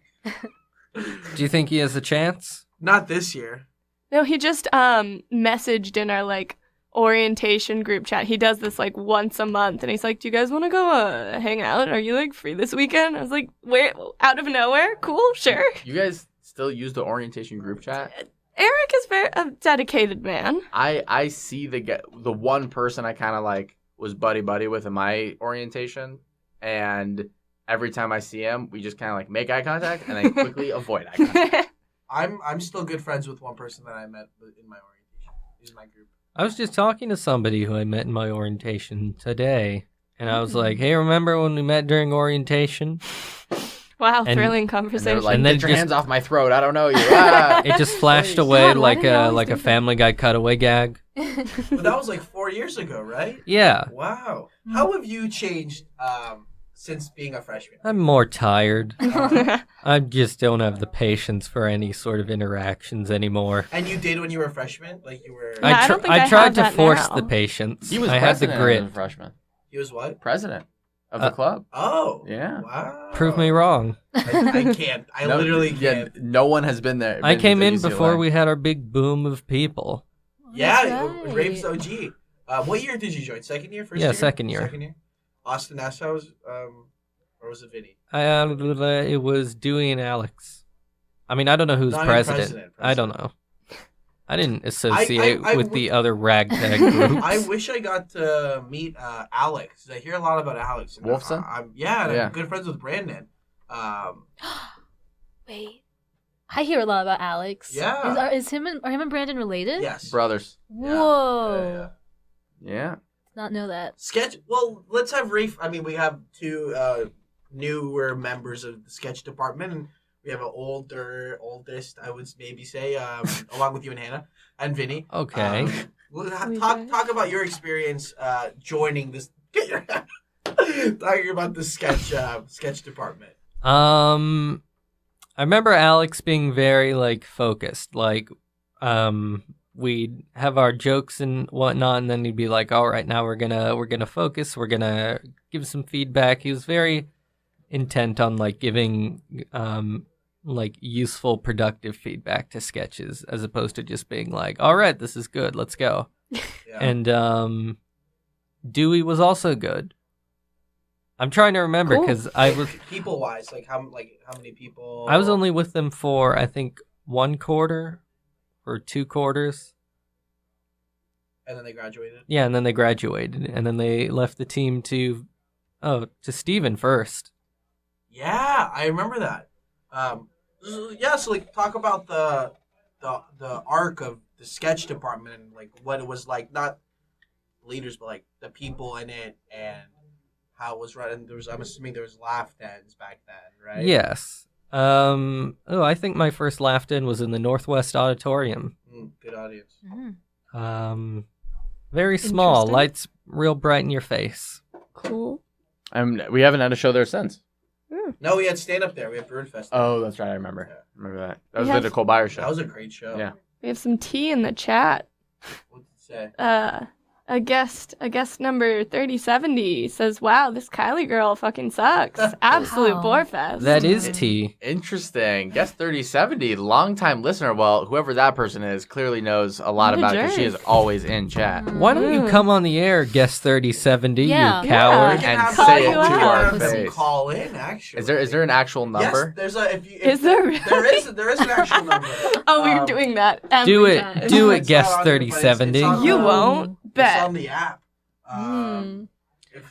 Do you think he has a chance?
Not this year.
No, he just messaged in our like orientation group chat. He does this like once a month, and he's like, "Do you guys want to go hang out? Are you like free this weekend?" I was like, "Where? Out of nowhere? Cool, sure."
You guys still use the orientation group chat?
Eric is a dedicated man.
I see the one person I kind of like was buddy with in my orientation, and every time I see him, we just kind of like make eye contact and then quickly avoid eye contact.
I'm still good friends with one person that I met in my orientation. He's in my group.
I was just talking to somebody who I met in my orientation today, and I was like, "Hey, remember when we met during orientation?"
Wow,
And-
thrilling
And they're
conversation.
like,
And then
"Get your
just-
hands off my throat! I don't know you." Ah.
It just flashed away
God, why
like
do they always
like
do
a
that?
Family Guy cutaway gag.
But that was like 4 years ago, right?
Yeah,
Wow. How have you changed since being a freshman?
I'm more tired. I just don't have the patience for any sort of interactions anymore.
And you did when you were a freshman? Like you were...
Yeah, I don't think I
tried
have
to
that
force
now.
the patience.
He was
I had the
president
grit.
as a freshman.
He was what?
President of the club.
Oh.
Yeah.
Wow.
Prove me wrong.
I can't. I literally can't.
No one has been there.
I
been
came
to
in
UCLA.
before we had our big boom of people.
Yeah,
That's right.
Rafe's OG. What year did you join? Second year? First
Yeah,
year?
second year.
Second year? Austin Nassau was, or was it Vinny?
It was Dewey and Alex. I mean, I don't know who's
No, I mean
president. I don't know. I didn't associate
I
with the other ragtag groups.
I wish I got to meet Alex. I hear a lot about Alex. And
Wolfson?
and
Yeah.
I'm good friends with Brandon.
Wait. I hear a lot about Alex.
Yeah.
Is him and Brandon related?
Yes.
brothers.
Whoa.
Yeah.
Not know that.
Sketch. Well, let's have Rafe. I mean, we have two newer members of the sketch department, and we have an oldest, I would maybe say, along with you and Hannah and Vinny.
Okay.
Talk about your experience joining this. Talking about the sketch department.
I remember Alex being very focused. We'd have our jokes and whatnot, and then he'd be like, "All right, now we're gonna focus. We're gonna give some feedback." He was very intent on giving like useful, productive feedback to sketches as opposed to just being like, all right, this is good, let's go.
Yeah.
And Dewey was also good. I'm trying to remember because I was
people wise, like how many people?
I was only with them for I think 1 quarter or 2 quarters.
And then they graduated.
Yeah, and then they graduated, and then they left the team to Steven first.
Yeah, I remember that. So like talk about the arc of the sketch department and like what it was like, not leaders, but like the people in it and how it was run. And I'm assuming there was laugh ins back then, right?
Yes. I think my first laughed in was in the Northwest Auditorium.
Good audience.
Very small,
Interesting.
lights real bright in your face.
Cool.
We haven't had a show there since.
No, we had stand up there. We had Bruin Fest.
Oh, that's right. I remember.
Yeah.
Remember that. That was
We
the
have-
Nicole Byer show.
That was a great show.
Yeah.
We have some tea in the chat.
What did it say?
A guest number 3070 says, "Wow, this Kylie girl fucking sucks. Absolute
Wow.
bore fest."
That is T.
Interesting. Guest 3070, longtime listener. Well, whoever that person is clearly knows a lot
What a
about it because she is
jerk.
always in chat.
Why don't you come on the air, guest 3070,
Yeah.
you coward?
Yeah.
And
have
call
say it
you
to
out.
our
them
face.
call in. Actually,
Is there an actual number?
Yes, there's a.
Is there really?
There is an actual number.
Oh, we're doing that every
Do it.
time.
Do it,
It's
guest
not on here, but
3070.
it's on
You
the-
won't
It's
bet.
on the app.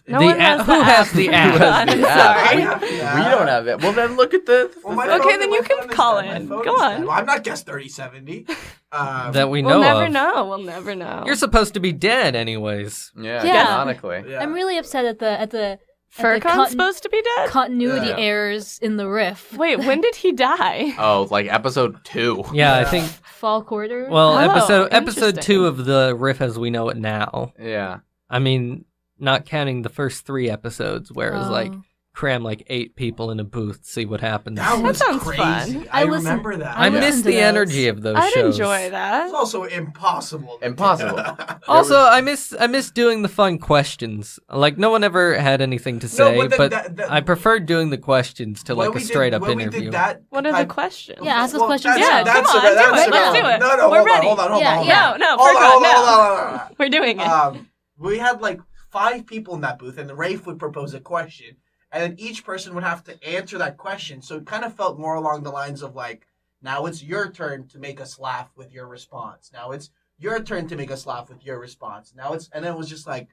No
The
one
app-
has
who has the app?
Who has
I'm
the app?
sorry.
We don't have it. Well, then look at the.
Well, my
Okay,
phone-
then
my
you can
phone is
call
dead. My
in.
phone
Go
is
on.
dead. Well, I'm not guest 3070.
That we
We'll
know
never
of.
know. We'll never know.
You're supposed to be dead, anyways.
Yeah,
Yeah.
canonically.
Yeah.
I'm really upset at the
Furcon's supposed to be dead?
continuity
Yeah.
errors in the Riff.
Wait, when did he die?
Oh, like episode 2.
Yeah, I
Yeah.
think.
Fall quarter.
Well,
Oh,
episode
interesting.
2 of the Riff as we know it now.
Yeah.
I mean, not counting the first 3 episodes where it was like
Oh.
cram like 8 people in a booth, see what happens.
That was
sounds
crazy.
fun.
I
listen-
remember that.
I
I
miss
listened
the
to those.
energy of those
I'd
shows.
enjoy that.
It's also impossible. to
Impossible.
do.
Also, I miss doing the fun questions. Like no one ever had anything to say,
but
but
that-
I preferred doing the questions to
when
like a
we did-
straight up
when we
interview.
did that
What are the
type-
questions?
Yeah, ask us questions.
Yeah, come on, do it. Let's do it.
No,
We're
hold
ready.
on, hold on.
Yeah.
No,
Hold
Furcon,
on,
no.
hold on.
We're doing it.
We had like 5 people in that booth, and Rafe would propose a question, and then each person would have to answer that question. So it kind of felt more along the lines of like, now it's your turn to make us laugh with your response. Now it's your turn to make us laugh with your response. And then it was just like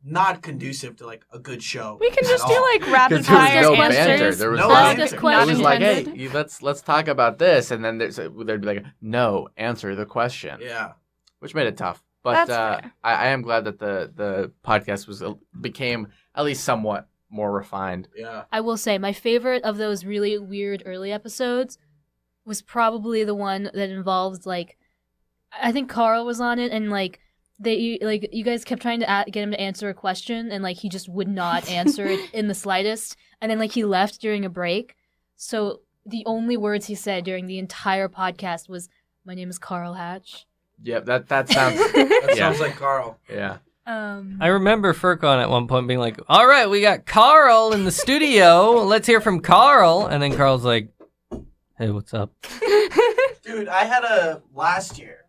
not conducive to like a good show.
We can
at
just do
all.
like rapid
Because there was
fire
no
questions.
banter.
answers.
There was
No
like,
banter.
Ask us
it was like, hey,
questions.
let's talk about this, and then they'd be like, no, answer the question,
Yeah.
which made it tough. But
That's fair.
I am glad that the podcast became at least somewhat more refined.
Yeah.
I will say my favorite of those really weird early episodes was probably the one that involved like I think Carl was on it and like you guys kept trying to get him to answer a question and like he just would not answer it in the slightest and then like he left during a break. So the only words he said during the entire podcast was "My name is Carl Hatch."
Yep, that sounds.
That
Yeah.
sounds like Carl.
Yeah.
I remember Furcon at one point being like, "All right, we got Carl in the studio. Let's hear from Carl." And then Carl's like, "Hey, what's up?"
Dude, I had a last year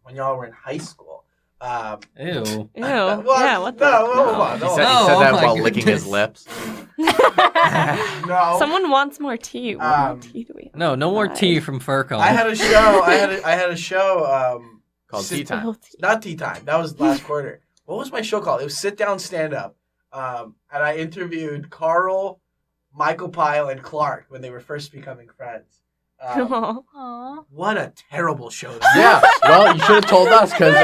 when y'all were in high school.
Ew.
Ew.
Well,
Yeah, what the?
no, hold on,
He
hold
said,
on.
No,
he said that
oh my
while licking his
goodness.
lips.
No.
Someone wants more tea. What more tea do we have?
No more
Nice.
tea from Furcon.
I had a show. I had a show.
Called
sit-
Tea Time.
Oh, tea.
Not tea time. That was last quarter. What was my show called? It was sit down, stand up. And I interviewed Carl, Michael Pyle, and Clark when they were first becoming friends.
Aww.
What a terrible show. That
Yeah, well, you should have told us because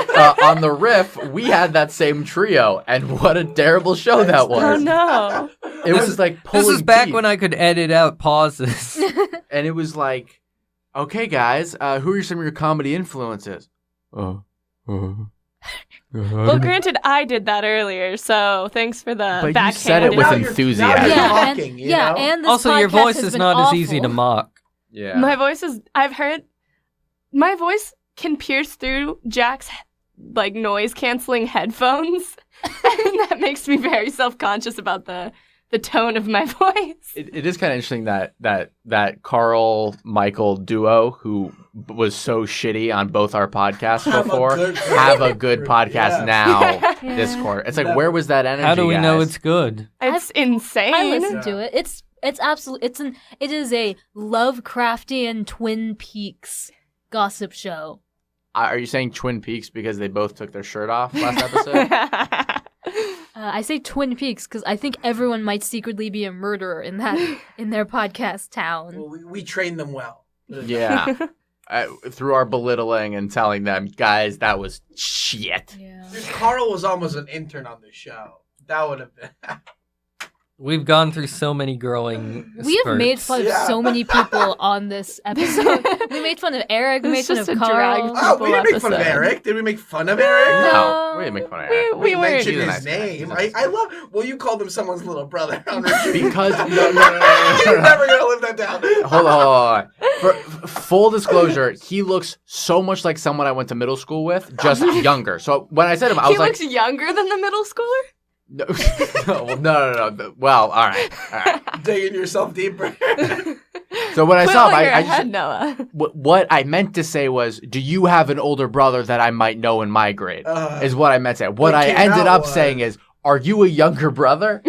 on the Riff we had that same trio, and what a terrible show that was.
Oh no.
It was like pulling
This is back
teeth.
when I could edit out pauses.
And it was like, okay, guys, who are some of your comedy influences?
Well, granted, I did that earlier, so thanks for the
But you
backhanded.
said it with
Now you're-
enthusiasm.
now you're
Yeah,
talking,
and,
you
yeah,
know?
and this
Also, your
podcast
voice
has
is
been
not
awful.
as easy to mock.
Yeah.
My voice is. I've heard. My voice can pierce through Jack's noise canceling headphones, and that makes me very self conscious about the the tone of my voice.
It is kind of interesting that Carl Michael duo who was so shitty on both our podcasts before have a good podcast now. This quarter, it's like where was that energy?
How do we know
guys?
it's good?
It's insane.
I listen to it. It's absolutely it is a Lovecraftian Twin Peaks gossip show.
Are you saying Twin Peaks because they both took their shirt off last episode?
I say Twin Peaks because I think everyone might secretly be a murderer in their podcast town.
Well, we train them well.
Yeah. Through our belittling and telling them, guys, that was shit.
Yeah.
Dude, Carl was almost an intern on the show. That would have been.
We've gone through so many growing
We have made
spurts.
fun of so many people on this episode. We made fun of Eric. We made
It's
fun
just
of
a drag.
Carl.
Oh, we didn't make fun of
episode.
Eric. Did we make fun of Eric?
No, we didn't make fun of Eric.
We weren't.
mentioned
He's a
his
nice guy.
name.
He's a nice
I love. Well, you called him someone's little brother on retreat.
Because
You're
no.
never gonna live that down.
Hold on. For full disclosure, he looks so much like someone I went to middle school with, just younger. So when I said him, I
He
was like,
looks younger than the middle schooler?
no. Well, all right.
Digging yourself deeper.
So when I
Put
saw him,
on your
I
head,
just
Noah.
what I meant to say was, do you have an older brother that I might know in my grade? Is what I meant to say. What I
came
ended
out
up
was-
saying is, are you a younger brother?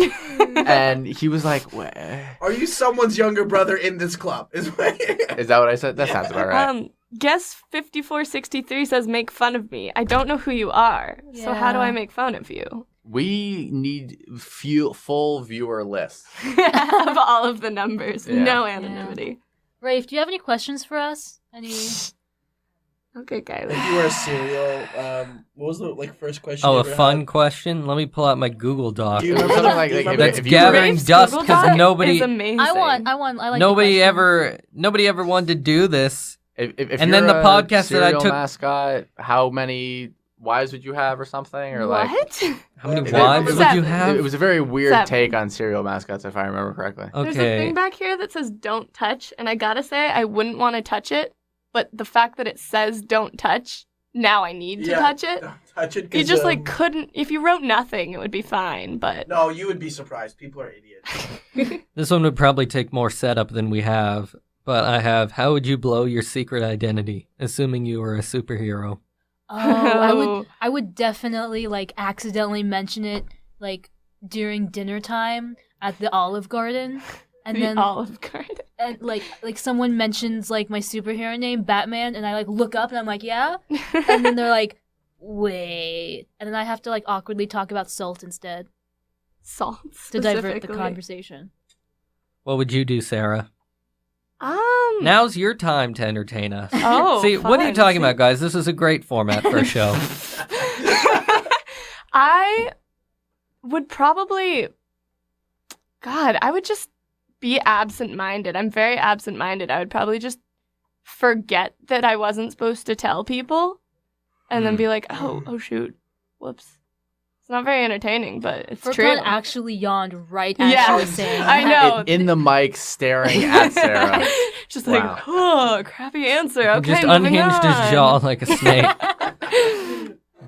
And he was like,
Are you someone's younger brother in this club? Is
is that what I said? That sounds about right.
Guess 5463 says make fun of me. I don't know who you are. So how do
Yeah.
I make fun of you?
We need full viewer lists.
Of all of the numbers.
Yeah.
No anonymity.
Rafe, do you have any questions for us? Any?
Okay, Kylie.
If you were a cereal, what was the first question?
Oh,
you
a
ever
fun
had?
question? Let me pull out my Google Doc.
Do you remember
Something
that?
like-
Do you
like-
remember
if
That's
you-
gathering
Rafe's
dust
Google
because
Doc
nobody,
is amazing.
I like
nobody
the questions.
nobody ever wanted to do this.
If
And then
you're
the
a
podcast that I
cereal
took-
mascot, how many wives would you have or something? Or like,
What?
How many
It-
wives
it-
would you
Seven.
have?
it was a very weird
7.
take on cereal mascots, if I remember correctly.
There's a
Okay.
thing back here that says don't touch, and I gotta say, I wouldn't want to touch it, but the fact that it says don't touch, now I need to touch it.
Don't touch it.
You
'cause,
just couldn't, if you wrote nothing, it would be fine, but
No, you would be surprised. People are idiots.
This one would probably take more setup than we have, but I have, how would you blow your secret identity, assuming you were a superhero?
Oh, I would definitely accidentally mention it during dinner time at the Olive Garden, and
the
then
Olive Garden.
and someone mentions my superhero name Batman, and I look up and I'm like, yeah, and then they're like, wait, and then I have to awkwardly talk about salt instead
Salt,
to divert the
specifically.
conversation.
What would you do, Sarah?
Um.
Now's your time to entertain us.
Oh,
See, what are you
fun.
talking about, guys? This is a great format for a show.
I would probably, God, I would just be absent-minded. I'm very absent-minded. I would probably just forget that I wasn't supposed to tell people, and then be like, oh shoot, whoops. It's not very entertaining, but it's true.
Furkan actually yawned right as
Yeah,
she was saying
I
that.
know.
In the mic, staring at Sarah.
Just
Wow.
like, oh, crappy answer. Okay,
Just
moving
unhinged his
on.
jaw like a snake.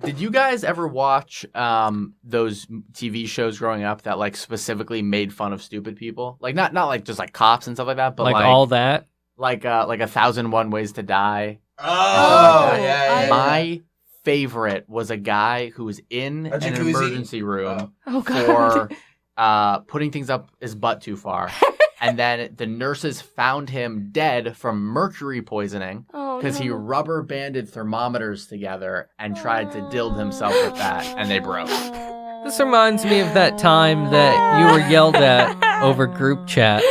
Did you guys ever watch those TV shows growing up that specifically made fun of stupid people? Not just cops and stuff like that, but
like all that.
like 1001 Ways to Die.
Oh,
Okay.
yeah.
My favorite was a guy who was in
A
an
jacuzzi?
emergency room
Oh, God.
for putting things up his butt too far. And then the nurses found him dead from mercury poisoning
Oh,
because he
no.
rubber banded thermometers together and tried to dild himself with that, and they broke.
This reminds me of that time that you were yelled at over group chat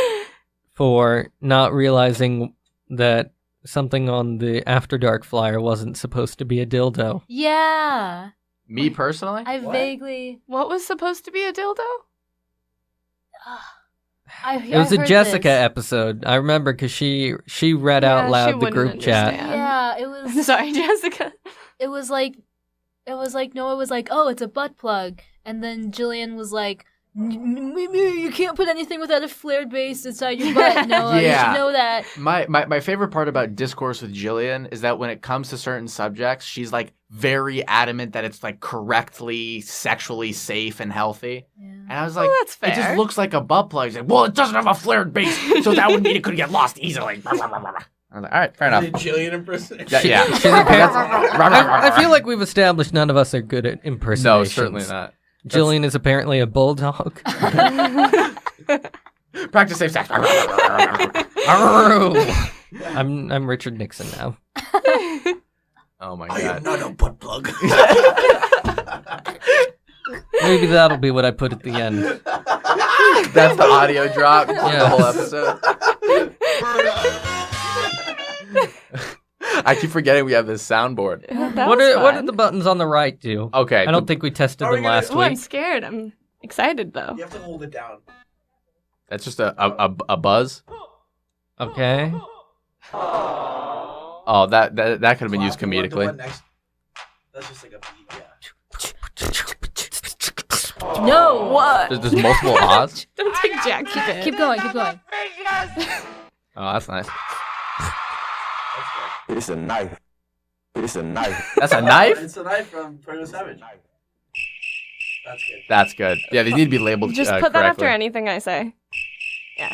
for not realizing that something on the After Dark flyer wasn't supposed to be a dildo.
Yeah,
Me personally?
I
What?
vaguely.
What was supposed to be a dildo?
It was a Jessica episode. I remember because she read
Yeah,
out
she
loud the
wouldn't
group chat.
understand.
Yeah, it was.
Sorry, Jessica.
It was like Noah was like, oh, it's a butt plug, and then Jillian was like, you can't put anything without a flared base inside your butt, Noah. You
Yeah.
should know that.
My favorite part about discourse with Jillian is that when it comes to certain subjects, she's very adamant that it's correctly sexually safe and healthy.
Yeah.
And I was like,
that's fair.
It just looks like a butt plug. He's like, well, it doesn't have a flared base, so that would mean it could get lost easily. I was like, all right, fair enough.
Is it Jillian impersonation?
Yeah.
She's I feel like we've established none of us are good at
No,
impersonations.
certainly not.
Jillian is apparently a bulldog.
Practice safe sex.
I'm Richard Nixon now.
Oh my
I am
god.
not a butt plug.
Maybe that'll be what I put at the end.
That's the audio drop for the
Yeah.
whole episode. I keep forgetting we have this soundboard.
What did the buttons on the right do?
Okay.
I don't think we tested
Are we
them
gonna-
last
Oh, I'm
week.
scared. I'm excited though.
You have to hold it down.
That's just a buzz.
Okay.
Oh, that could have been used
The one
comedically.
next- That's just like a beat, yeah.
No.
What?
There's multiple ahs.
Don't take Jack.
Keep going. Keep going.
Oh, that's nice.
It's a knife. It's a knife.
That's a knife?
It's a knife from Proto Savage. That's good.
That's good. Yeah, they need to be labeled
Just put
correctly.
that after anything I say. Yeah.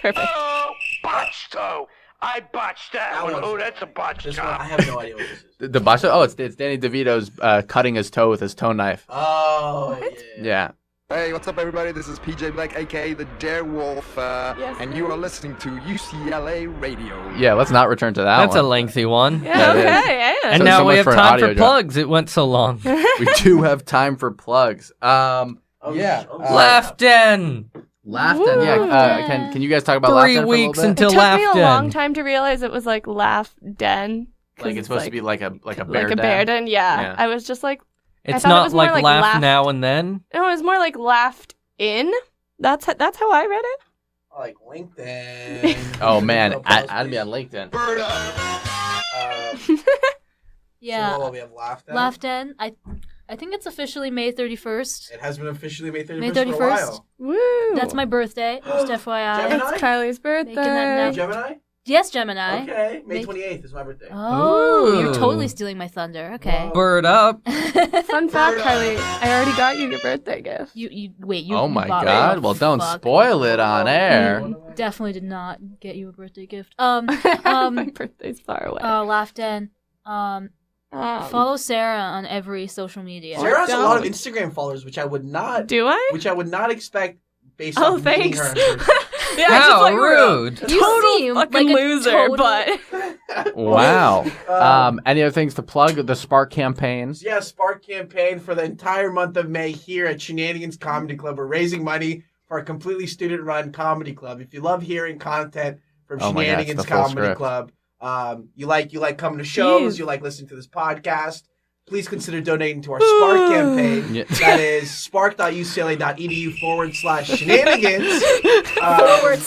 Perfect.
Oh, botched-o. I botched that
That
one.
one's-
Oh, that's a botched
This one, I
job.
have no idea what this is.
The botch. Oh, it's Danny DeVito's cutting his toe with his toe knife.
Oh, yeah.
Yeah.
Hey, what's up, everybody? This is PJ Black, aka the Darewolf,
Yes.
and you are listening to UCLA Radio.
Yeah, let's not return to that
That's a
one.
lengthy one.
Yeah,
That is.
okay, yeah.
And
So-
now
so
we
much
have
for an
time
audio
for
drop.
plugs. It went so long.
We do have time for plugs.
Oh,
Yeah.
oh,
Laugh-Den.
Laughden. Yeah. Can you guys talk about
3
Laughden
weeks
for a little bit?
until
It took me a long
Laugh-Den.
time to realize it was like Laugh Den. 'cause
Like it's supposed to be like a bear
like a
den.
bear den. Yeah.
Yeah.
I was just like,
It's
thought it
not
was more
like
like
Laugh
laughed.
Now and Then.
no, it was more like laughed in. That's how I read it.
Like LinkedIn.
Oh man,
No pause,
add me
please.
on LinkedIn.
Yeah.
So what we have laughed at.
Laughed-In. I think it's officially May 31st.
It has been officially May 31st,
May
for a
31st.
while.
Woo.
That's my birthday. Just FYI.
Gemini?
It's Kylie's birthday.
Making that
Gemini?
Yes, Gemini.
Okay. May
Make-
28th is my birthday.
Oh,
Ooh.
you're totally stealing my thunder. Okay.
Whoa.
Bird up.
Fun fact, Kylie, I already got you your birthday gift.
You wait. You.
Oh
you
my
bought
god.
me.
Well, don't
Fuck.
spoil it on air.
Definitely did not get you a birthday gift.
My birthday's far away.
Laughed-In. Follow Sarah on every social media.
Sarah has a lot of
don't.
Instagram followers, which I would not expect based
Oh,
off meeting
thanks.
her. in person.
Yeah, I just,
How
like, were a
rude.
You
total
seem
fucking
like a
loser,
total-
but
Wow.
Um,
Any other things to plug? The Spark campaigns.
Yeah, Spark campaign for the entire month of May here at Shenanigans Comedy Club. We're raising money for a completely student-run comedy club. If you love hearing content from
Oh my God, it's
Shenanigans
the full
Comedy
script.
Club, you like coming to shows,
Jeez.
you like listening to this podcast, please consider donating to our Spark campaign.
Yeah.
That is spark.ucla.edu/shenanigans.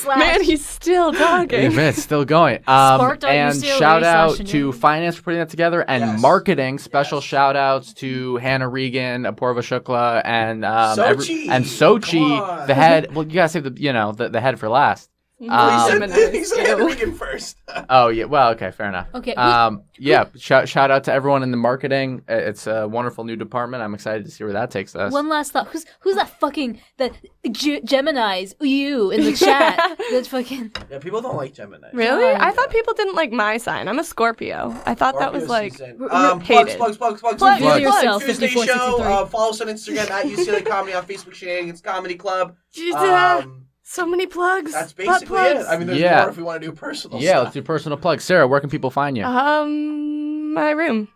man, he's still talking.
It's still going.
Spark.ucla
And shout out to
shenanigans.
finance for putting that together, and
Yes.
marketing. Special
Yes.
shout outs to Hannah Regan, Apoorva Shukla, and
Sochi.
and
Come
Sochi,
on.
the head. Well, you gotta save the head for last.
He
Gemini.
said Hannah Regan first.
Oh yeah. Well, okay, fair enough.
Okay.
Yeah. Shout out to everyone in the marketing. It's a wonderful new department. I'm excited to see where that takes us.
One last thought. Who's that fucking the Gemini's you in the chat? That's fucking.
Yeah, people don't like Gemini.
Really?
God.
I thought people didn't like my sign. I'm a Scorpio. I thought that was
Scorpio
like
season.
hated.
Plugs.
Plug
Tuesday-
yourself,
Tuesday
54,
show.
63.
Follow us on Instagram at UCLA Comedy, on Facebook Shenanigans Comedy Club.
Jesus, so many plugs.
That's
Butt
basically
plugs.
it. I mean, there's
Yeah.
more if we want to do personal
Yeah,
stuff.
let's do personal plugs. Sarah, where can people find you?
My room.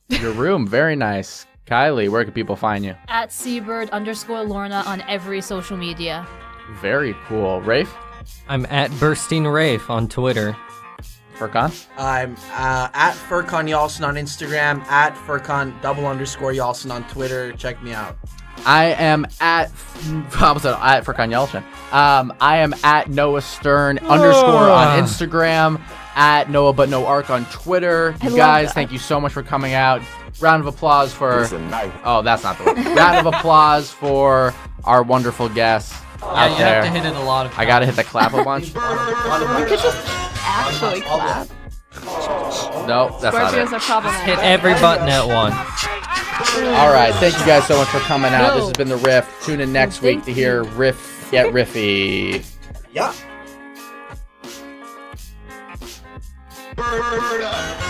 Your room, very nice. Kylie, where can people find you?
At Seabird_Lorna on every social media.
Very cool. Rafe?
I'm at Burstein Rafe on Twitter.
Furkan?
I'm at Furcon Yalson on Instagram, at Furcon_Yalson on Twitter. Check me out.
I am at Furkan Yelchin. I am at Noah Stern _ on Instagram, at Noah But No Arc on Twitter. You
love
guys,
that.
thank you so much for coming out. Round of applause for.
It's a knife.
Oh, that's not the one. Round of applause for our wonderful guests out
you
there.
have to hit it a lot of times.
I gotta hit the clap a bunch.
You could just actually clap.
No, that's not it.
Scorpios are problematic.
Hit every button at once.
All right. Thank you guys so much for coming out. This has been the Riff. Tune in next week to hear Riff get riffy.
Yeah.
Bird up.